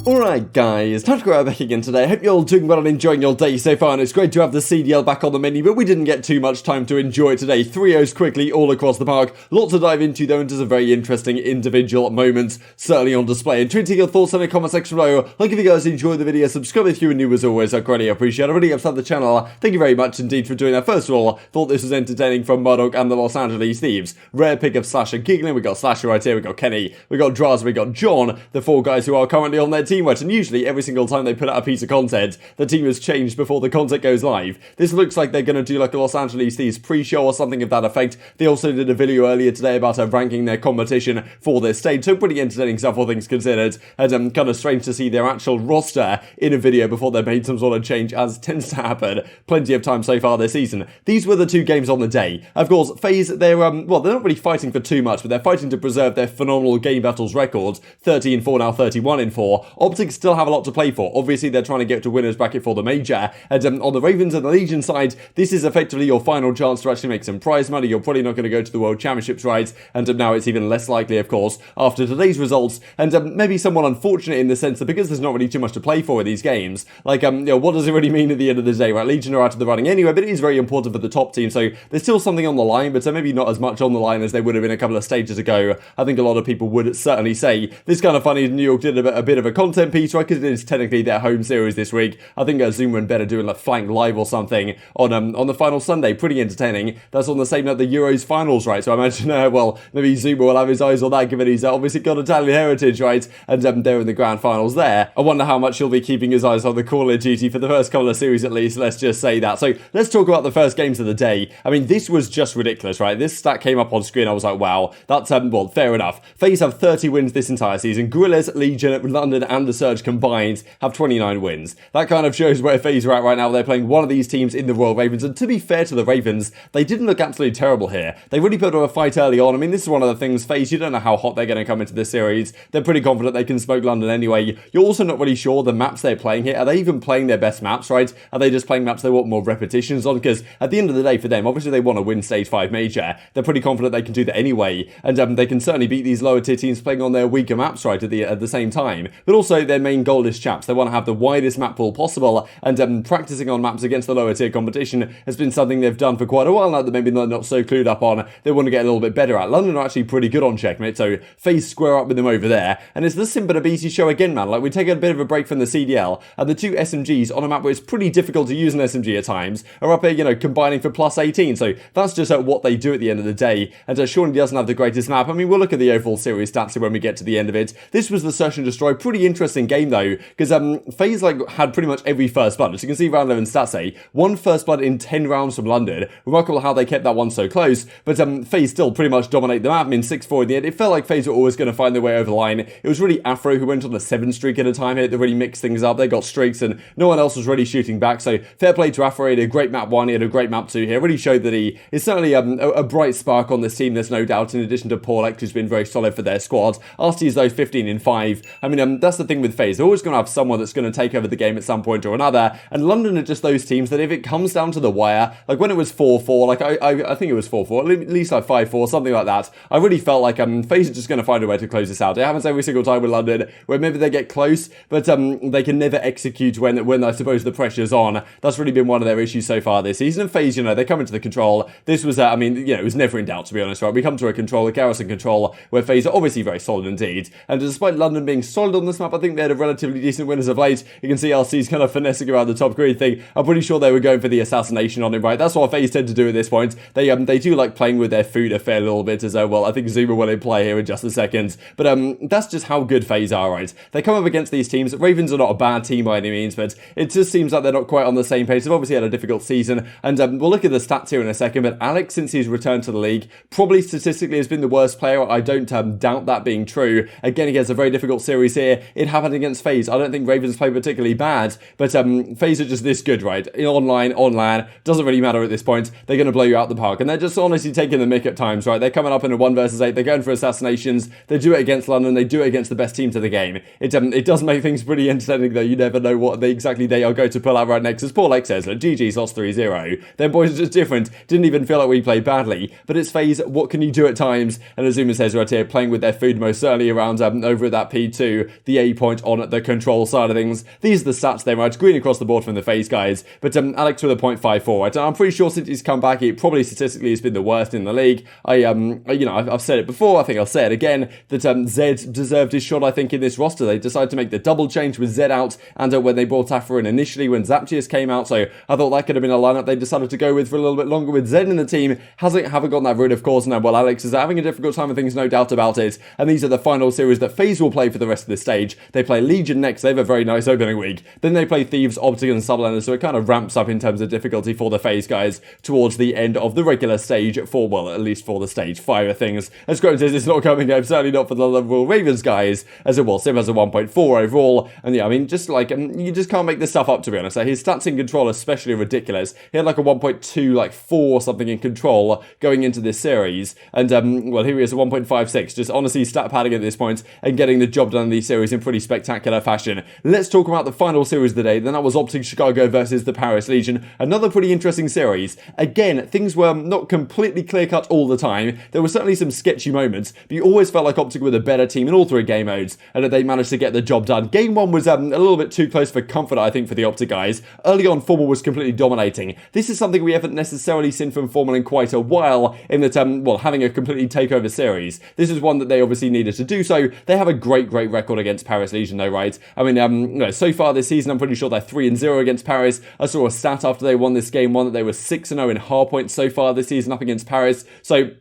Alright guys, TacticalRab back again today. I hope you're all doing well and enjoying your day so far, and it's great to have the CDL back on the menu, but we didn't get too much time to enjoy it today. 3-0s quickly all across the park. Lots to dive into though, into some very interesting individual moments certainly on display. And tweeting your thoughts in the comment section below. Like if you guys enjoyed the video, subscribe if you are new as always, I greatly appreciate it. I really upset the channel. Thank you very much indeed for doing that. First of all, thought this was entertaining from Murdoch and the Los Angeles Thieves. Rare pick of Slasher giggling. We got Slasher right here, we got Kenny, we got Drazah, we got John, the four guys who are currently on their team right, and usually every single time they put out a piece of content, the team has changed before the content goes live. This looks like they're going to do like a Los Angeles Thieves pre-show or something of that effect. They also did a video earlier today about ranking their competition for this stage, so pretty entertaining stuff all things considered, and kind of strange to see their actual roster in a video before they made some sort of change, as tends to happen plenty of times so far this season. These were the two games on the day. Of course, FaZe, they're well, they're not really fighting for too much, but they're fighting to preserve their phenomenal game battles records, 30-4 now, 31-4. OpTic still have a lot to play for. Obviously, they're trying to get to winners bracket for the major, and on the Ravens and the Legion side, this is effectively your final chance to actually make some prize money. You're probably not going to go to the World Championships, right? And now it's even less likely, of course, after today's results, and maybe somewhat unfortunate in the sense that because there's not really too much to play for in these games, like, you know, what does it really mean at the end of the day, right? Legion are out of the running anyway, but it is very important for the top team, so there's still something on the line, but maybe not as much on the line as they would have been a couple of stages ago. I think a lot of people would certainly say. This kind of funny, New York did a bit of a content piece, right, because it is technically their home series this week. I think Zuma and better doing like Flank Live or something on the final Sunday. Pretty entertaining. That's on the same night the Euros finals, right? So I imagine, well, maybe Zuma will have his eyes on that, given he's obviously got Italian heritage, right? And they're in the grand finals there. I wonder how much he'll be keeping his eyes on the Call of Duty for the first couple of series at least. Let's just say that. So let's talk about the first games of the day. I mean, this was just ridiculous, right? This stat came up on screen. I was like, wow, that's well, fair enough. FaZe have 30 wins this entire season. Gorillas, Legion, London, and the Surge combined have 29 wins. That kind of shows where FaZe are at right now. They're playing one of these teams in the Royal Ravens, and to be fair to the Ravens, they didn't look absolutely terrible here. They really put up a fight early on. I mean, this is one of the things, FaZe, you don't know how hot they're going to come into this series. They're pretty confident they can smoke London anyway. You're also not really sure the maps they're playing here. Are they even playing their best maps, right? Are they just playing maps they want more repetitions on? Because at the end of the day, for them, obviously they want to win Stage 5 Major. They're pretty confident they can do that anyway, and they can certainly beat these lower tier teams playing on their weaker maps, right, at the same time. But also, their main goal is chaps. They want to have the widest map pool possible, and practicing on maps against the lower tier competition has been something they've done for quite a while now that maybe they're not so clued up on. They want to get a little bit better at. London are actually pretty good on checkmate, so FaZe square up with them over there. And it's the Simp and aBeZy show again, man. Like, we take a bit of a break from the CDL, and the two SMGs on a map where it's pretty difficult to use an SMG at times are up here, you know, combining for plus 18. So that's just what they do at the end of the day. And Shawnee doesn't have the greatest map. I mean, we'll look at the overall series stats when we get to the end of it. This was the Search and Destroy. Pretty interesting game though, because FaZe like had pretty much every first blood. As you can see, round 11 stats say one first blood in 10 rounds from London. Remarkable how they kept that one so close, but FaZe still pretty much dominate the map. I mean, 6-4 in the end. It felt like FaZe were always going to find their way over the line. It was really Afro who went on a 7 streak at a time here that really mixed things up. They got streaks and no one else was really shooting back, so fair play to Afro. He had a great map 1, he had a great map 2 here. Really showed that he is certainly a bright spark on this team, there's no doubt, in addition to Paulek, who's been very solid for their squad. Arcitys though, 15-5. I mean, that's the thing with FaZe. They're always going to have someone that's going to take over the game at some point or another, and London are just those teams that if it comes down to the wire, like when it was 4-4, like I think it was 4-4, at least like 5-4, something like that, I really felt like FaZe are just going to find a way to close this out. It happens every single time with London, where maybe they get close, but they can never execute when I suppose the pressure's on. That's really been one of their issues so far this season. And FaZe, you know, they come into the control. This was, I mean, you know, it was never in doubt, to be honest, right? We come to a control, a garrison control, where FaZe are obviously very solid indeed. And despite London being solid on this map, I think they had a relatively decent win as of late. You can see LC's kind of finessing around the top grid thing. I'm pretty sure they were going for the assassination on him, right? That's what FaZe tend to do at this point. They do like playing with their food a fair little bit as well. I think Zuma will in play here in just a second. But that's just how good FaZe are, right? They come up against these teams. Ravens are not a bad team by any means, but it just seems like they're not quite on the same page. They've obviously had a difficult season, and we'll look at the stats here in a second, but Alex, since he's returned to the league, probably statistically has been the worst player. I don't doubt that being true. Again, he has a very difficult series here. It happened against FaZe. I don't think Ravens play particularly bad, but FaZe are just this good, right? Online, on LAN, doesn't really matter at this point. They're going to blow you out the park, and they're just honestly taking the mick at times, right? They're coming up in a 1 versus 8. They're going for assassinations. They do it against London. They do it against the best teams of the game. It does make things pretty entertaining, though. You never know what exactly they are going to pull out right next. As Paulek says, like, GG's lost 3-0. Their boys are just different. Didn't even feel like we played badly, but it's FaZe. What can you do at times? And Azuma says right here, playing with their food most certainly around over at that P2, the any point on the control side of things. These are the stats they right, green across the board from the FaZe guys, but Alex with a 0.54, right? I'm pretty sure since he's come back, it probably statistically has been the worst in the league. I've said it before, I think I'll say it again, that Zed deserved his shot, I think, in this roster. They decided to make the double change with Zed out, and when they brought Afra in initially when Zaptius came out, so I thought that could have been a lineup they decided to go with for a little bit longer with Zed in the team. Haven't gotten that rid, of course, now, well, Alex is having a difficult time of things, no doubt about it, and these are the final series that FaZe will play for the rest of the stage. They play Legion next, they have a very nice opening week, then they play Thieves, OpTic and Sublander, so it kind of ramps up in terms of difficulty for the FaZe guys towards the end of the regular stage for, well, at least for the stage 5 of things. As Grant says, it's not coming up, certainly not for the Liverpool Ravens guys, as it was. Simp has a 1.4 overall, and yeah, I mean, just like, you just can't make this stuff up, to be honest. His stats in control are especially ridiculous. He had like a 1.2, like 4 something in control going into this series, and well, here he is at 1.56, just honestly stat padding at this point, and getting the job done in these series in pretty spectacular fashion. Let's talk about the final series of the day, then that was OpTic Chicago versus the Paris Legion, another pretty interesting series. Again, things were not completely clear-cut all the time, there were certainly some sketchy moments, but you always felt like OpTic were the better team in all 3 game modes, and that they managed to get the job done. Game 1 was a little bit too close for comfort, I think, for the OpTic guys. Early on, Formal was completely dominating. This is something we haven't necessarily seen from Formal in quite a while, in that, having a completely takeover series. This is one that they obviously needed to do so. They have a great record against Paris Legion, though, right? I mean, so far this season, I'm pretty sure they're 3-0 against Paris. I saw a stat after they won this game 1 that they were 6-0 in hard points so far this season up against Paris. So,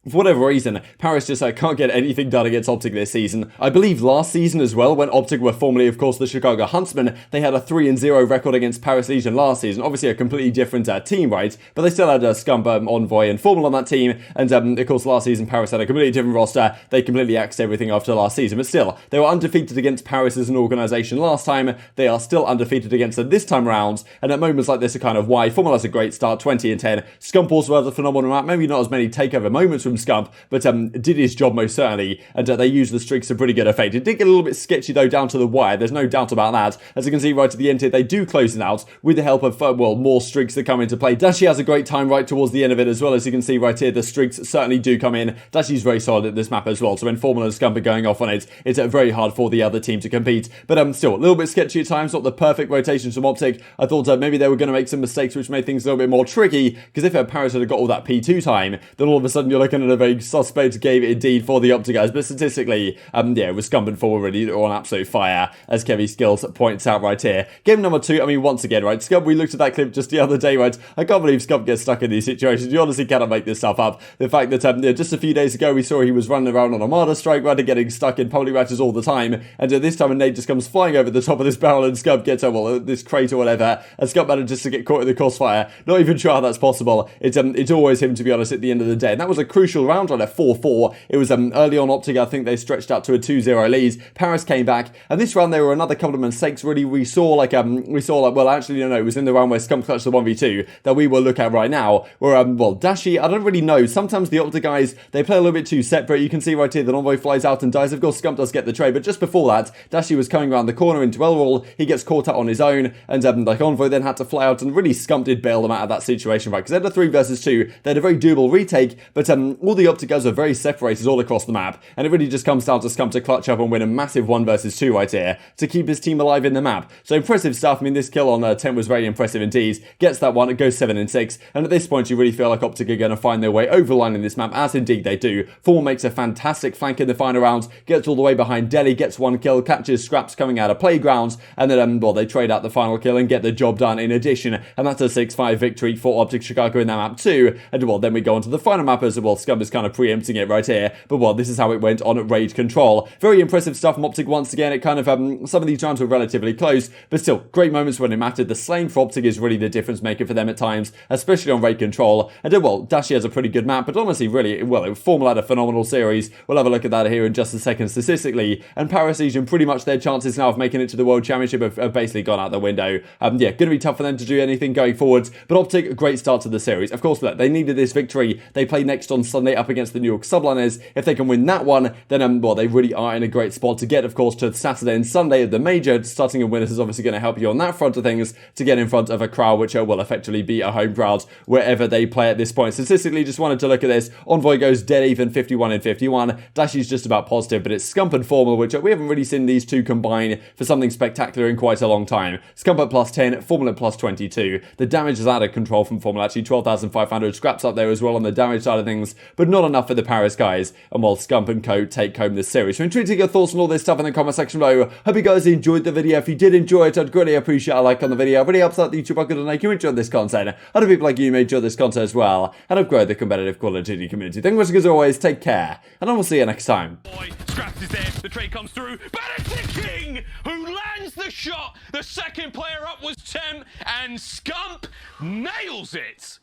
for whatever reason, Paris just can't get anything done against OpTic this season. I believe last season as well, when OpTic were formerly, of course, the Chicago Huntsmen, they had a 3-0 record against Paris Legion last season. Obviously a completely different team, right? But they still had Scump, Envoy and Formal on that team. And of course, last season, Paris had a completely different roster. They completely axed everything after last season. But still, they were undefeated against Paris as an organisation last time. They are still undefeated against them this time round. And at moments like this are kind of why. Formal has a great start, 20-10. Scump also has a phenomenal map. Maybe not as many takeover moments from Scump, but did his job most certainly, and they used the streaks to pretty good effect. It did get a little bit sketchy though down to the wire, there's no doubt about that. As you can see right at the end here, they do close it out with the help of, more streaks that come into play. Dashy has a great time right towards the end of it as well. As you can see right here, the streaks certainly do come in. Dashy's very solid at this map as well, so when Formal and Scump are going off on it, it's very hard for the other team to compete. But still, a little bit sketchy at times, not the perfect rotations from OpTic. I thought maybe they were going to make some mistakes which made things a little bit more tricky, because if Paris had got all that P2 time, then all of a sudden you're looking at a very suspect game indeed for the OpTic guys. But statistically, with Scump and Formal really on absolute fire, as Kevy Skills points out right here. Game number 2, I mean, once again, right, Scump, we looked at that clip just the other day, right, I can't believe Scump gets stuck in these situations. You honestly cannot make this stuff up. The fact that just a few days ago we saw he was running around on Armada strike, right, and getting stuck in public matches all the time, and this time a nade just comes flying over the top of this barrel and Scump gets this crate or whatever, and Scump manages to get caught in the crossfire. Not even sure how that's possible. It's always him, to be honest, at the end of the day, and that was a crucial round on a 4-4. It was early on OpTic, I think they stretched out to a 2-0 lead. Paris came back, and this round there were another couple of mistakes really. We saw well, actually no, it was in the round where Scump clutched the 1v2 that we will look at right now, where Dashy, I don't really know, sometimes the OpTic guys, they play a little bit too separate. You can see right here that Envoy flies out and dies. Of course, Scump does get the trade, but just before that, Dashy was coming around the corner into Elroll, he gets caught out on his own, and Envoy then had to fly out, and really Scump did bail them out of that situation, right, because they had a 3 versus 2, they had a very doable retake, but all the OpTic guys are very separated all across the map, and it really just comes down to Scump to clutch up and win a massive 1 versus 2 right here to keep his team alive in the map. So impressive stuff. I mean, this kill on 10 was very impressive indeed. Gets that one, it goes 7-6, and at this point you really feel like OpTic are going to find their way over the line in this map, as indeed they do. Formal makes a fantastic flank in the final rounds, gets all the way behind Deli, gets 1 kill, catches Scraps coming out of Playgrounds, and then they trade out the final kill and get the job done in addition, and that's a 6-5 victory for OpTic Chicago in that map too. And then we go on to the final map as well. Scump is kind of preempting it right here, but this is how it went on Raid Control. Very impressive stuff from OpTic once again. It kind of, some of these rounds were relatively close, but still, great moments when it mattered. The slaying for OpTic is really the difference maker for them at times, especially on Raid Control. And Dashy has a pretty good map, but honestly, really, Formal had a phenomenal series. We'll have a look at that here in just a second statistically. And Paris Legion, pretty much their chances now of making it to the World Championship have basically gone out the window. Going to be tough for them to do anything going forwards, but OpTic, a great start to the series. Of course, look, they needed this victory. They play next on Sunday Sunday up against the New York Subliners. If they can win that one, then, well, they really are in a great spot to get, of course, to Saturday and Sunday at the Major. Starting in winners is obviously going to help you on that front of things to get in front of a crowd, which will effectively be a home crowd wherever they play at this point. Statistically, just wanted to look at this. Envoy goes dead even, 51 in 51. Dashy's just about positive, but it's Scump and Formal, which we haven't really seen these two combine for something spectacular in quite a long time. Scump at plus 10, Formal at plus 22. The damage is out of control from Formal, actually 12,500 scraps up there as well on the damage side of things, but not enough for the Paris guys. And while Scump and Co take home this series. So intrigued to get your thoughts on all this stuff in the comment section below. Hope you guys enjoyed the video. If you did enjoy it, I'd greatly appreciate a like on the video. It really helps out the YouTube algorithm to make you enjoy this content. Other people like you may enjoy this content as well, and upgrade the competitive quality community. Thank you much as always, take care, and I will see you next time. Boy, Scraps is there, the trade comes through, but it's the King who lands the shot. The second player up was Temp, and Scump nails it.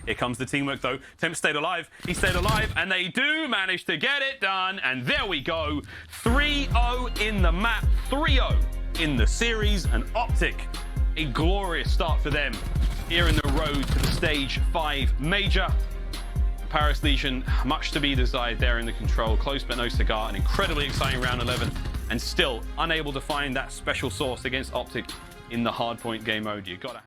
Here comes the teamwork though. Temp stayed alive, he stayed alive, and they do manage to get it done, and there we go. 3-0 in the map, 3-0 in the series, and OpTic, a glorious start for them here in the road to the stage 5 major. Paris Legion, much to be desired there in the control. Close but no cigar. An incredibly exciting round 11, and still unable to find that special sauce against OpTic in the hardpoint game mode. You gotta